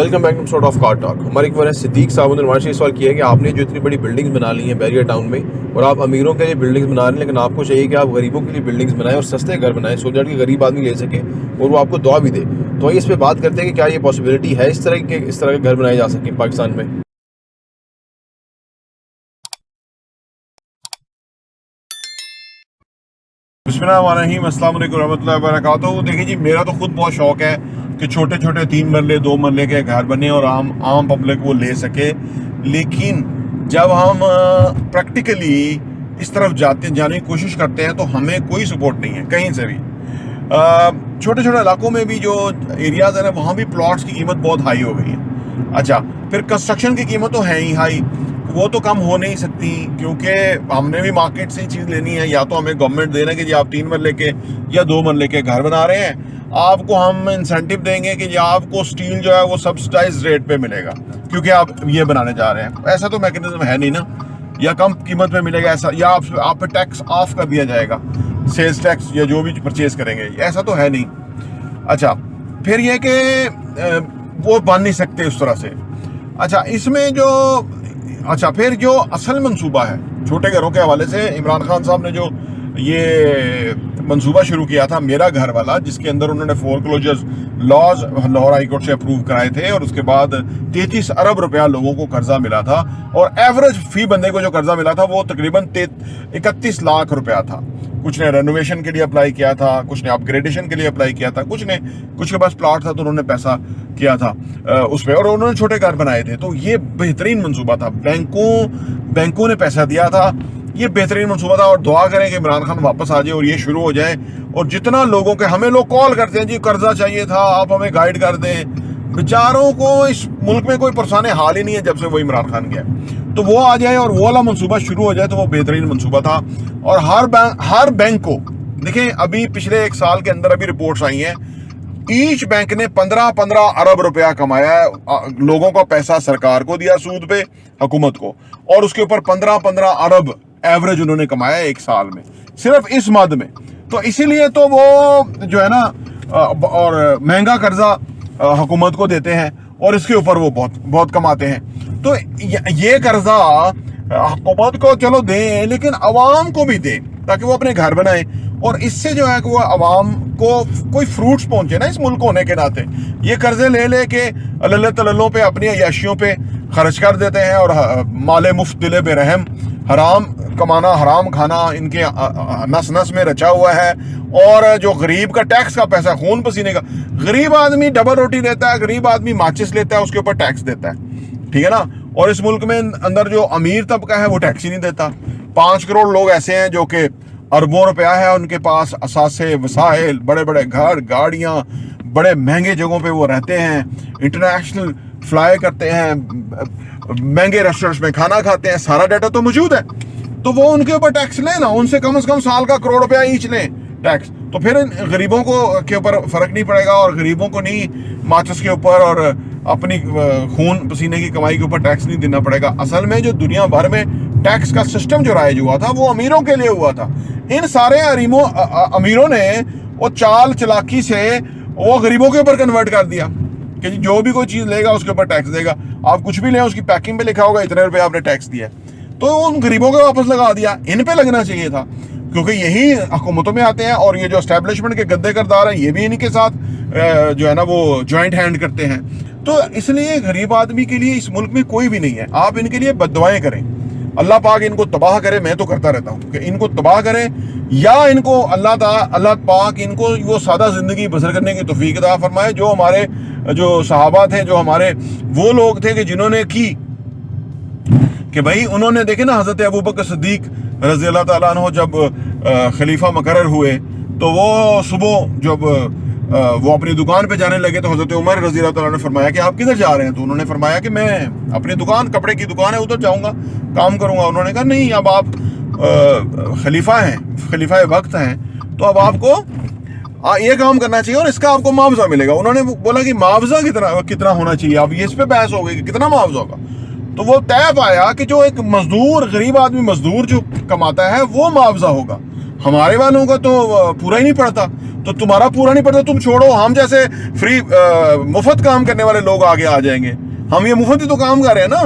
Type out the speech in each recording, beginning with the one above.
Welcome back to sort of car talk. हमारे एक बार सिद्दीक साहब ने हमारे से सवाल किया है कि आपने जो इतनी बड़ी बिल्डिंग्स बना ली हैं बैरियर टाउन में, और आप अमीरों के लिए बिल्डिंग्स बना रहे हैं, लेकिन आपको चाहिए कि आप गरीबों के लिए बिल्डिंग्स बनाएं और सस्ते घर बनाएं सो दैट कि गरीब आदमी ले सके और वो आपको दुआ भी दे। तो आइए इस पर बात करते हैं कि क्या ये पॉसिबिलिटी है इस तरह के घर बनाए जा सकें पाकिस्तान में। बिस्मिल्लाहिर्रहमानिर्रहीम, अस्सलाम वालेकुम रहमतुल्लाहि व बरकातहू। देखिए जी, मेरा तो खुद बहुत शौक है कि छोटे छोटे 3 मरले 2 मरले के घर बने और आम पब्लिक वो ले सके। लेकिन जब हम प्रैक्टिकली इस तरफ जाने की कोशिश करते हैं तो हमें कोई सपोर्ट नहीं है कहीं से भी। छोटे छोटे इलाकों में भी जो एरियाज है ना, वहाँ भी प्लॉट्स की कीमत बहुत हाई हो गई है। अच्छा, फिर कंस्ट्रक्शन की कीमत तो है ही हाई, वो तो कम हो नहीं सकती क्योंकि हमने भी मार्केट से ही चीज़ लेनी है। या तो हमें गवर्नमेंट देना कि जी आप 3 मरले के या 2 मरले के घर बना रहे हैं, आपको हम इंसेंटिव देंगे कि जी आपको स्टील जो है वो सब्सिडाइज रेट पे मिलेगा क्योंकि आप ये बनाने जा रहे हैं। ऐसा तो मैकेनिज्म है नहीं ना, या कम कीमत में मिलेगा ऐसा, या आप पे टैक्स ऑफ कर दिया जाएगा, सेल्स टैक्स या जो भी परचेज करेंगे, ऐसा तो है नहीं। अच्छा, फिर ये कि वो बन नहीं सकते उस तरह से। अच्छा, इसमें फिर जो असल मंसूबा है छोटे घरों के हवाले से, इमरान खान साहब ने जो ये मंसूबा शुरू किया था मेरा घर वाला, जिसके अंदर उन्होंने फोरक्लोजर्स लॉज लाहौर हाई कोर्ट से अप्रूव कराए थे और उसके बाद 33 अरब रुपया लोगों को कर्जा मिला था और एवरेज फी बंदे को जो कर्जा मिला था वो तकरीबन 31 लाख रुपया था। कुछ ने रेनोवेशन के लिए अप्लाई किया था, कुछ ने अपग्रेडेशन के लिए अप्लाई किया था, कुछ के पास प्लॉट था तो उन्होंने पैसा किया था उस पर, और उन्होंने छोटे घर बनाए थे। तो ये बेहतरीन मंसूबा था, बैंकों ने पैसा दिया था, ये बेहतरीन मंसूबा था। और दुआ करें कि इमरान खान वापस आ जाए और ये शुरू हो जाए। और जितना लोगों के हमें लोग कॉल करते हैं जी कर्जा चाहिए था, आप हमें गाइड कर दें, बेचारों को इस मुल्क में कोई परेशानी हाल ही नहीं है जब से वो इमरान खान गया, तो वो आ जाए और वो वाला मंसूबा शुरू हो जाए तो वो बेहतरीन मंसूबा था। और हर बैंक को देखें, अभी पिछले 1 साल के अंदर अभी रिपोर्ट्स आई हैं, ईच बैंक ने 15-15 अरब रुपया कमाया है। लोगों का पैसा सरकार को दिया सूद पे, हुकूमत को, और उसके ऊपर 15-15 अरब एवरेज उन्होंने कमाया 1 साल में, सिर्फ इस मद में। तो इसीलिए तो वो जो है ना, और महंगा कर्जा हुकूमत को देते हैं और इसके ऊपर वो बहुत कमाते हैं। तो ये कर्जा हुकूमत को चलो दें, लेकिन अवाम को भी दें ताकि वो अपने घर बनाए, और इससे जो है कि वो अवाम को कोई फ्रूट्स पहुंचे ना इस मुल्क होने के नाते। ये कर्जे ले के अल्लल्लाह तल्लों पे अपनी अयाशियों पे खर्च कर देते हैं और माले मुफ्त दिले बेरहम, हराम कमाना हराम खाना इनके नस नस में रचा हुआ है। और जो गरीब का टैक्स का पैसा, खून पसीने का, गरीब आदमी डबल रोटी लेता है, गरीब आदमी माचिस लेता है, उसके ऊपर टैक्स देता है, ठीक है ना। और इस मुल्क में अंदर जो अमीर तबका है वो टैक्स ही नहीं देता। 5 करोड़ लोग ऐसे हैं जो कि अरबों रुपया है उनके पास, असासे वसाइल, बड़े बड़े घर, गाड़ियाँ, बड़े महंगे जगहों पे वो रहते हैं, इंटरनेशनल फ्लाई करते हैं, महंगे रेस्टोरेंट्स में खाना खाते हैं, सारा डाटा तो मौजूद है। तो वो उनके ऊपर टैक्स लें ना, उनसे कम से कम साल का 1 करोड़ रुपया ईच लें टैक्स, तो फिर गरीबों को के ऊपर फर्क नहीं पड़ेगा और गरीबों को नहीं माचिस के ऊपर और अपनी खून पसीने की कमाई के ऊपर टैक्स नहीं देना पड़ेगा। असल में जो दुनिया भर में टैक्स का सिस्टम जो राइज हुआ था वो अमीरों के लिए हुआ था। इन सारे अमीरों ने वो चाल चलाकी से वो गरीबों के ऊपर कन्वर्ट कर दिया कि जो भी कोई चीज़ लेगा उसके ऊपर टैक्स देगा। आप कुछ भी लें उसकी पैकिंग पे लिखा होगा इतने रुपये आपने टैक्स दिया, तो उन गरीबों को वापस लगा दिया। इन पे लगना चाहिए था क्योंकि यही हुकूमतों में आते हैं और ये जो एस्टेब्लिशमेंट के गद्दे करदार हैं ये भी इन्हीं के साथ जो है ना वो जॉइंट हैंड करते हैं। तो इसलिए गरीब आदमी के लिए इस मुल्क में कोई भी नहीं है। आप इनके लिए बद्दुआएं करें, अल्लाह पाक इनको तबाह करे, मैं तो करता रहता हूँ कि इनको तबाह करें, या इनको अल्लाह पाक इनको वो सादा ज़िंदगी बसर करने की तौफीक अता फरमाए जो हमारे जो सहाबा थे, जो हमारे वो लोग थे कि जिन्होंने की कि भाई उन्होंने देखे ना, हज़रत अबू बकर सिद्दीक रज़ी अल्लाह ताला अन्हु जब खलीफा मुकर्रर हुए तो वो सुबह जब वो अपनी दुकान पे जाने लगे तो हज़रत उमर रज़ी अल्लाह ताला ने फरमाया कि आप किधर जा रहे हैं? तो उन्होंने फरमाया कि मैं अपनी दुकान, कपड़े की दुकान है, उधर जाऊँगा, काम करूँगा। उन्होंने कहा नहीं, अब आप खलीफा हैं, खलीफा वक्त हैं, तो अब आपको ये काम करना चाहिए और इसका आपको मुआवजा मिलेगा। उन्होंने बोला कि मुआवजा कितना होना चाहिए? अब ये इस पर बहस हो गई कि कितना मुआवजा होगा। तो वो तय पाया कि जो एक मजदूर, गरीब आदमी मजदूर जो कमाता है वो मुआवजा होगा। हमारे वालों का तो पूरा ही नहीं पड़ता। तो तुम्हारा पूरा नहीं पड़ता, तुम छोड़ो, हम जैसे फ्री मुफ्त काम करने वाले लोग आगे आ जाएंगे। हम ये मुफ्त ही तो काम कर रहे हैं ना,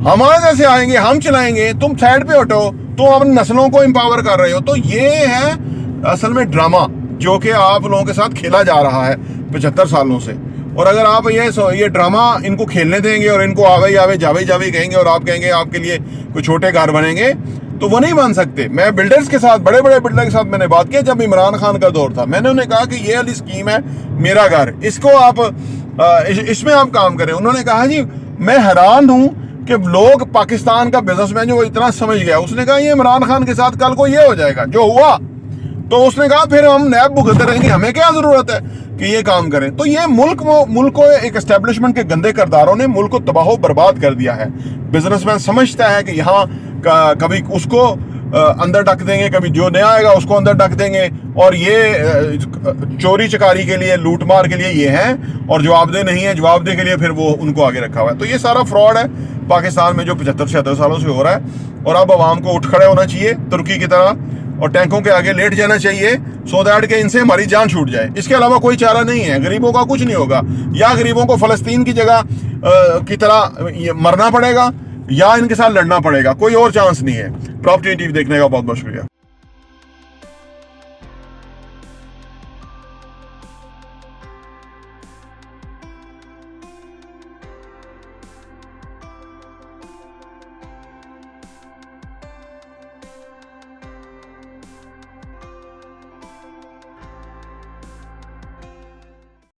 हमारे जैसे आएंगे, हम चलाएंगे, तुम साइड पे हटो, तो अपनी नस्लों को एम्पावर कर रहे हो। तो ये है असल में ड्रामा जो कि आप लोगों के साथ खेला जा रहा है 75 सालों से। और अगर आप ये ड्रामा इनको खेलने देंगे और इनको आवे आवे जावे जावे कहेंगे और आप कहेंगे आपके लिए कोई छोटे घर बनेंगे, तो वो नहीं बन सकते। मैं बिल्डर्स के साथ, बड़े बड़े बिल्डर के साथ मैंने बात की जब इमरान खान का दौर था। मैंने उन्हें कहा कि ये वाली स्कीम है मेरा घर, इसको आप इसमें आप काम करें। उन्होंने कहा जी मैं हैरान हूं कि लोग, पाकिस्तान का बिजनेसमैन जो वो इतना समझ गया, उसने कहा ये इमरान खान के साथ कल को ये हो जाएगा जो हुआ। तो उसने कहा फिर हम नैब भुगतते रहेंगे, हमें क्या जरूरत है कि ये काम करें। तो ये मुल्क को एक एस्टेब्लिशमेंट के गंदे किरदारों ने मुल्क को तबाह बर्बाद कर दिया है। बिजनेसमैन समझता है कि यहाँ कभी उसको अंदर ढक देंगे, कभी जो नया आएगा उसको अंदर ढक देंगे, और ये चोरी चकारी के लिए, लूटमार के लिए ये हैं, और जवाबदेह नहीं है, जवाबदेह के लिए फिर वो उनको आगे रखा हुआ है। तो ये सारा फ्रॉड है पाकिस्तान में जो 75-76 सालों से हो रहा है। और अब आवाम को उठ खड़े होना चाहिए तुर्की की तरह, और टैंकों के आगे लेट जाना चाहिए, सो दैट के इनसे हमारी जान छूट जाए। इसके अलावा कोई चारा नहीं है। गरीबों का कुछ नहीं होगा, या गरीबों को फलस्तीन की जगह की तरह मरना पड़ेगा, या इनके साथ लड़ना पड़ेगा, कोई और चांस नहीं है। प्रॉपर्टी टीवी देखने का बहुत बहुत शुक्रिया।